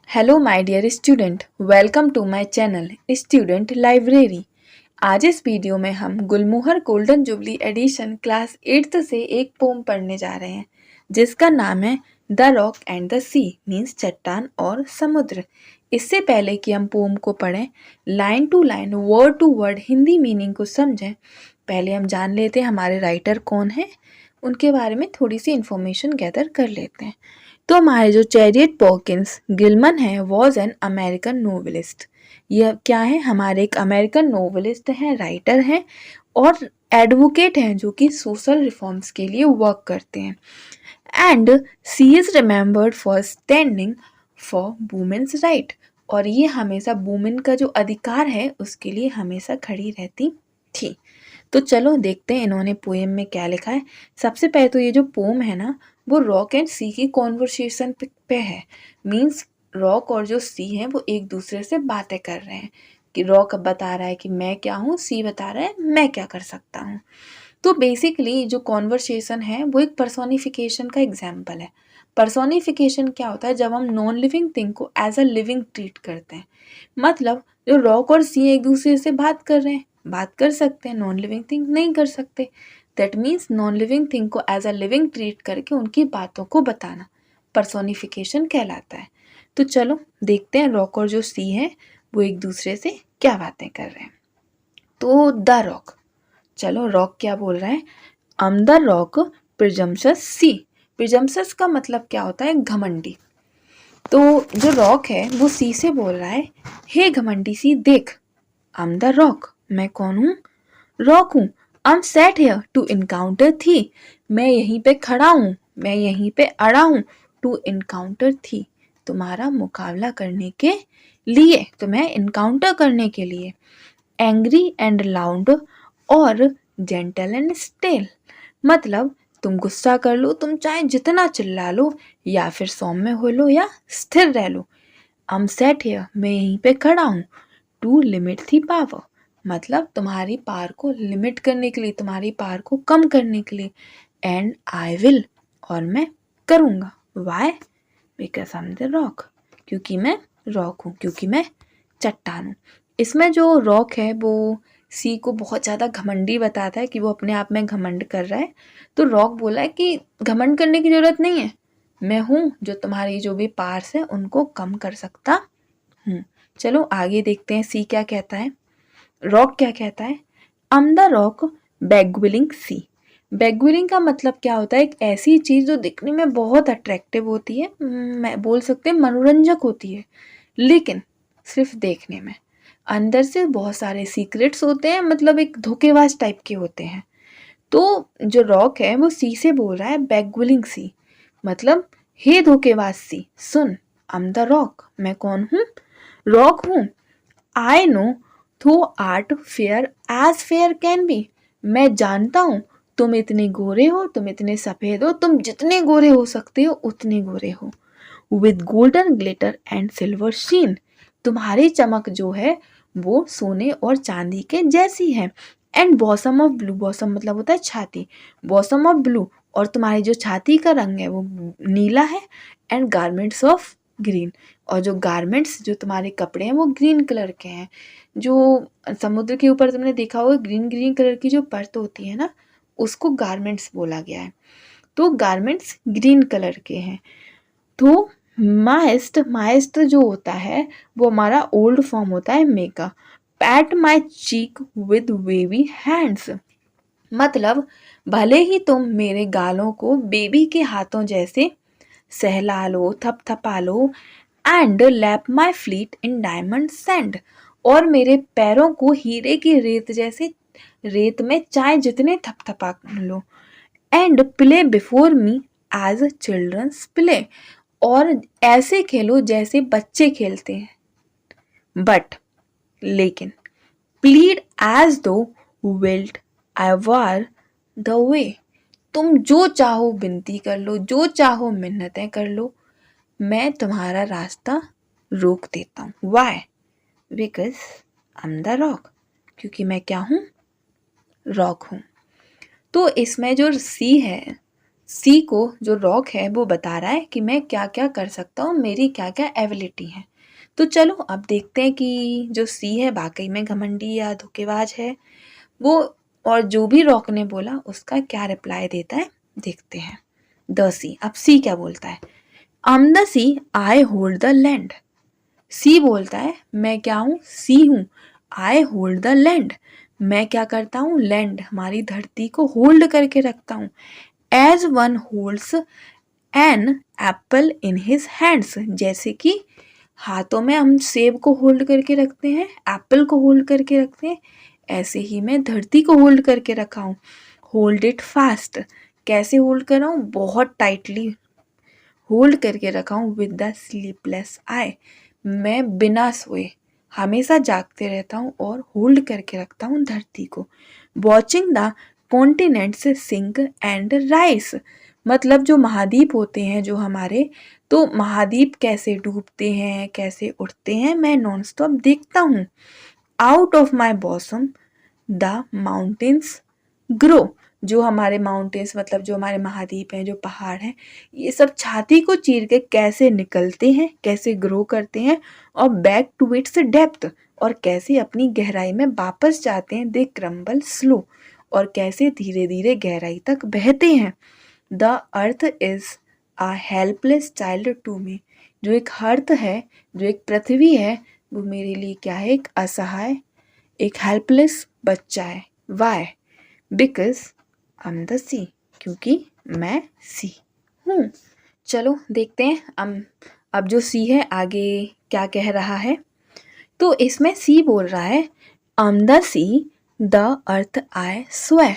Hello my dear student, welcome to my channel student library. आज इस video में हम Gulmohar golden jubilee edition class 8th से एक पोम पढ़ने जा रहे हैं जिसका नाम है the rock and the sea means चट्टान और समुद्र। इससे पहले कि हम पोम को पढ़ें, line to line word to word Hindi meaning को समझें, पहले हम जान लेते हैं हमारे राइटर कौन है, उनके बारे में थोड़ी सी इन्फॉर्मेशन गैदर कर लेते हैं। तो हमारे जो चैरियट पॉकिंस गिलमन है वॉज एन अमेरिकन नोवेलिस्ट। यह क्या है, हमारे एक अमेरिकन नोवेलिस्ट हैं, राइटर हैं और एडवोकेट हैं जो कि सोशल रिफॉर्म्स के लिए वर्क करते हैं। And she is remembered for standing for women's right, और ये हमेशा वुमेन का जो अधिकार है उसके लिए हमेशा खड़ी रहती थी। तो चलो देखते हैं इन्होंने पोएम में क्या लिखा है। सबसे पहले तो ये जो पोम है ना, वो रॉक एंड सी की कॉन्वर्सेशन पे है। मीन्स रॉक और जो सी है वो एक दूसरे से बातें कर रहे हैं कि रॉक बता रहा है कि मैं क्या हूँ, सी बता रहा है मैं क्या कर सकता हूँ। तो बेसिकली जो कॉन्वर्सेशन है वो एक पर्सोनिफिकेशन का एग्जाम्पल है। पर्सोनिफिकेशन क्या होता है, जब हम नॉन लिविंग थिंग को एज अ लिविंग ट्रीट करते हैं। मतलब जो रॉक और सी एक दूसरे से बात कर रहे हैं, बात कर सकते हैं, नॉन लिविंग थिंग नहीं कर सकते। That means non living thing को एज अ लिविंग ट्रीट करके उनकी बातों को बताना पर्सोनिफिकेशन कहलाता है। तो चलो देखते हैं रॉक और जो सी है वो एक दूसरे से क्या बातें कर रहे हैं। तो द रॉक, चलो रॉक क्या बोल रहा है, अम द रॉक प्रिजम्पशस सी। प्रिजम्पशस का मतलब क्या होता है, घमंडी। तो जो रॉक है वो सी से बोल रहा है, हे घमंडी सी देख, अम द रॉक, मैं कौन हूँ, रॉक हूँ। I'm sat here to encounter थी, मैं यहीं पे खड़ा हूँ, मैं यहीं पे अड़ा हूँ। To encounter थी, तुम्हारा मुकाबला करने के लिए, तुम्हें इनकाउंटर करने के लिए। Angry and loud और gentle and still, मतलब तुम गुस्सा कर लो, तुम चाहे जितना चिल्ला लो, या फिर सौम्य हो लो या स्थिर रह लो। I'm sat here, मैं यहीं पे खड़ा हूँ। To limit थी पावर, मतलब तुम्हारी पावर को लिमिट करने के लिए, तुम्हारी पावर को कम करने के लिए। एंड आई विल, और मैं करूँगा। Why, because I am the rock, क्योंकि मैं रॉक हूँ, क्योंकि मैं चट्टान हूँ। इसमें जो रॉक है वो सी को बहुत ज़्यादा घमंडी बताता है कि वो अपने आप में घमंड कर रहा है। तो रॉक बोला है कि घमंड करने की ज़रूरत नहीं है, मैं हूँ जो तुम्हारी जो भी पार्स है उनको कम कर सकता हूँ। चलो आगे देखते हैं सी क्या कहता है। रॉक क्या कहता है, अम द रॉक बैगविलिंग सी। बैगविलिंग का मतलब क्या होता है, एक ऐसी चीज़ जो दिखने में बहुत अट्रैक्टिव होती है, मैं बोल सकते हैं मनोरंजक होती है, लेकिन सिर्फ देखने में। अंदर से बहुत सारे सीक्रेट्स होते हैं, मतलब एक धोखेबाज टाइप के होते हैं। तो जो रॉक है वो सी से बोल रहा है बैगविलिंग सी, मतलब हे धोखेबाज सी सुन, अम द रॉक, मैं कौन हूँ, रॉक हूँ। I know thou art fair as fair can be, मैं जानता हूँ तुम इतने गोरे हो, तुम इतने सफ़ेद हो, तुम जितने गोरे हो सकते हो उतने गोरे हो। With golden glitter and silver sheen, तुम्हारी चमक जो है वो सोने और चांदी के जैसी है। And bosom of blue, bosom मतलब होता है छाती, बॉसम ऑफ ब्लू, और तुम्हारी जो छाती का रंग है वो नीला है। एंड गारमेंट्स ऑफ ग्रीन, और जो गारमेंट्स जो तुम्हारे कपड़े हैं वो ग्रीन कलर के हैं। जो समुद्र के ऊपर तुमने देखा होगा ग्रीन ग्रीन कलर की जो परत होती है ना, उसको गारमेंट्स बोला गया है। तो गारमेंट्स ग्रीन कलर के हैं। तो माइस्ट, माइस्ट जो होता है वो हमारा ओल्ड फॉर्म होता है मेका। Pat my cheek with wavy hands, मतलब भले ही तुम मेरे गालों को बेबी के हाथों जैसे सहला लो, थपथपा लो। And lap my feet in diamond sand, और मेरे पैरों को हीरे की रेत जैसे रेत में चाय जितने थपथपा लो। And play before me as childrens play, और ऐसे खेलो जैसे बच्चे खेलते हैं। बट, लेकिन, plead as thou wilt I war the way, तुम जो चाहो विनती कर लो, जो चाहो मिन्नतें कर लो, मैं तुम्हारा रास्ता रोक देता हूँ। Why, because I am the rock, क्योंकि मैं क्या हूँ, रॉक हूँ। तो इसमें जो सी है सी को जो रॉक है वो बता रहा है कि मैं क्या क्या कर सकता हूँ, मेरी क्या क्या एबिलिटी है। तो चलो अब देखते हैं कि जो सी है वाकई में घमंडी या धोखेबाज है वो, और जो भी रॉक ने बोला उसका क्या रिप्लाई देता है देखते हैं। द सी, अब सी क्या बोलता है। I'm the sea, I hold the land. सी बोलता है मैं क्या हूँ, सी हूँ। आई होल्ड द लैंड, मैं क्या करता हूँ, लैंड हमारी धरती को होल्ड करके रखता हूँ। As one holds an apple in his hands, जैसे कि हाथों में हम सेब को होल्ड करके रखते हैं, एप्पल को होल्ड करके रखते हैं, ऐसे ही मैं धरती को होल्ड करके रखा हूँ। होल्ड इट फास्ट, कैसे होल्ड कर रहा हूँ, बहुत टाइटली होल्ड करके रखा हूँ। विद द स्लीपलेस आई, मैं बिना सोए हमेशा जागते रहता हूँ और होल्ड करके रखता हूँ धरती को। Watching the continents sink and rise, मतलब जो महाद्वीप होते हैं जो हमारे, तो महाद्वीप कैसे डूबते हैं कैसे उठते हैं मैं नॉन स्टॉप देखता हूँ। Out of my bosom the mountains grow, जो हमारे माउंटेन्स मतलब जो हमारे महाद्वीप हैं, जो पहाड़ हैं, ये सब छाती को चीर के कैसे निकलते हैं, कैसे ग्रो करते हैं, और बैक टू इट्स डेप्थ, और कैसे अपनी गहराई में वापस जाते हैं। दे क्रम्बल स्लो, और कैसे धीरे धीरे गहराई तक बहते हैं। The earth is a helpless child to me, जो एक अर्थ है, जो एक पृथ्वी है, वो मेरे लिए क्या है, एक असहाय, एक हेल्पलेस बच्चा है। Why, because I am the sea, क्योंकि मैं सी हूँ। चलो देखते हैं अब जो सी है आगे क्या कह रहा है। तो इसमें सी बोल रहा है I am the sea the earth I sway,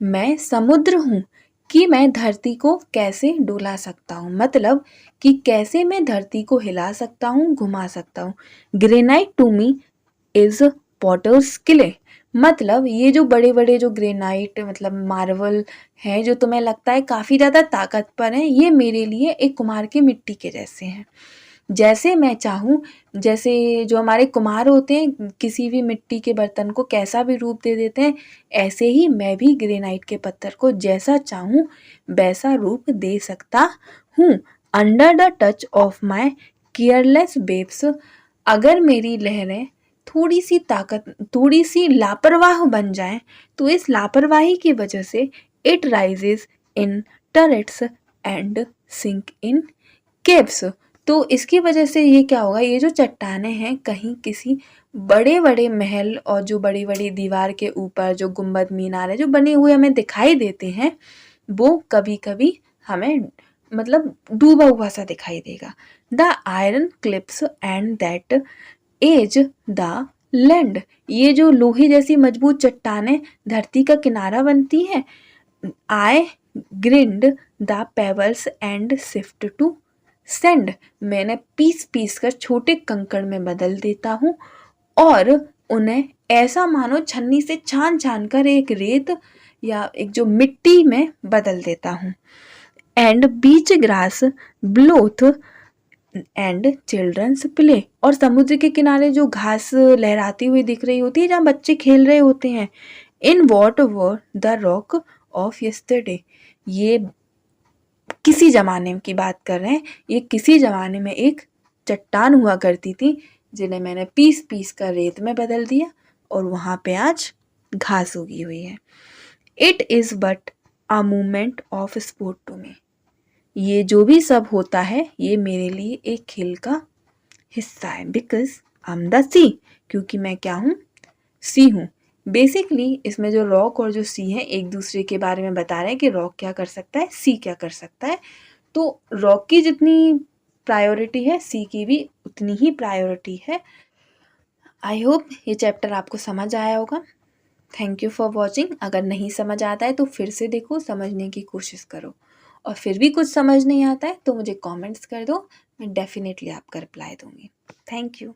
मैं समुद्र हूँ कि मैं धरती को कैसे डुला सकता हूँ, मतलब कि कैसे मैं धरती को हिला सकता हूँ, घुमा सकता हूँ। Granite to me is potter's clay, मतलब ये जो बड़े बड़े जो ग्रेनाइट मतलब मार्बल हैं जो तुम्हें लगता है काफ़ी ज़्यादा ताकतवर हैं, ये मेरे लिए एक कुम्हार की मिट्टी के जैसे हैं। जैसे मैं चाहूँ, जैसे जो हमारे कुम्हार होते हैं किसी भी मिट्टी के बर्तन को कैसा भी रूप दे देते हैं, ऐसे ही मैं भी ग्रेनाइट के पत्थर को जैसा चाहूँ वैसा रूप दे सकता हूँ। Under the touch of my careless waves, अगर मेरी लहरें थोड़ी सी लापरवाह बन जाएं, तो इस लापरवाही की वजह से it rises in turrets and sink in caves, तो इसकी वजह से ये क्या होगा, ये जो चट्टानें हैं कहीं किसी बड़े बड़े महल और जो बड़ी बड़ी दीवार के ऊपर जो गुंबद मीनार है जो बने हुए हमें दिखाई देते हैं, वो कभी कभी हमें मतलब डूबा हुआ सा दिखाई देगा। The iron cliffs and that edge the land, ये जो लोहे जैसी मजबूत चट्टानें धरती का किनारा बनती हैं। I grind the pebbles and sift to sand, मैंने पीस पीस कर छोटे कंकड़ में बदल देता हूँ और उन्हें ऐसा मानो छन्नी से छान छान कर एक रेत या एक जो मिट्टी में बदल देता हूँ। And beach grass bloweth and childrens play, और समुद्र के किनारे जो घास लहराती हुई दिख रही होती है जहाँ बच्चे खेल रहे होते हैं। In what were the rock of yesterday, ये किसी ज़माने की बात कर रहे हैं, ये किसी ज़माने में एक चट्टान हुआ करती थी जिन्हें मैंने पीस पीस कर रेत में बदल दिया और वहाँ पे आज घास उगी हुई है। It is but a movement of sport to me, ये जो भी सब होता है ये मेरे लिए एक खेल का हिस्सा है। Because I am the sea, क्योंकि मैं क्या हूँ, सी हूँ। बेसिकली इसमें जो रॉक और जो सी है एक दूसरे के बारे में बता रहे हैं कि रॉक क्या कर सकता है, सी क्या कर सकता है। तो रॉक की जितनी प्रायोरिटी है सी की भी उतनी ही प्रायोरिटी है। आई होप ये चैप्टर आपको समझ आया होगा। Thank you for watching. अगर नहीं समझ आता है तो फिर से देखो, समझने की कोशिश करो, और फिर भी कुछ समझ नहीं आता है तो मुझे कमेंट्स कर दो, मैं डेफिनेटली आपका रिप्लाई दूंगी। Thank you.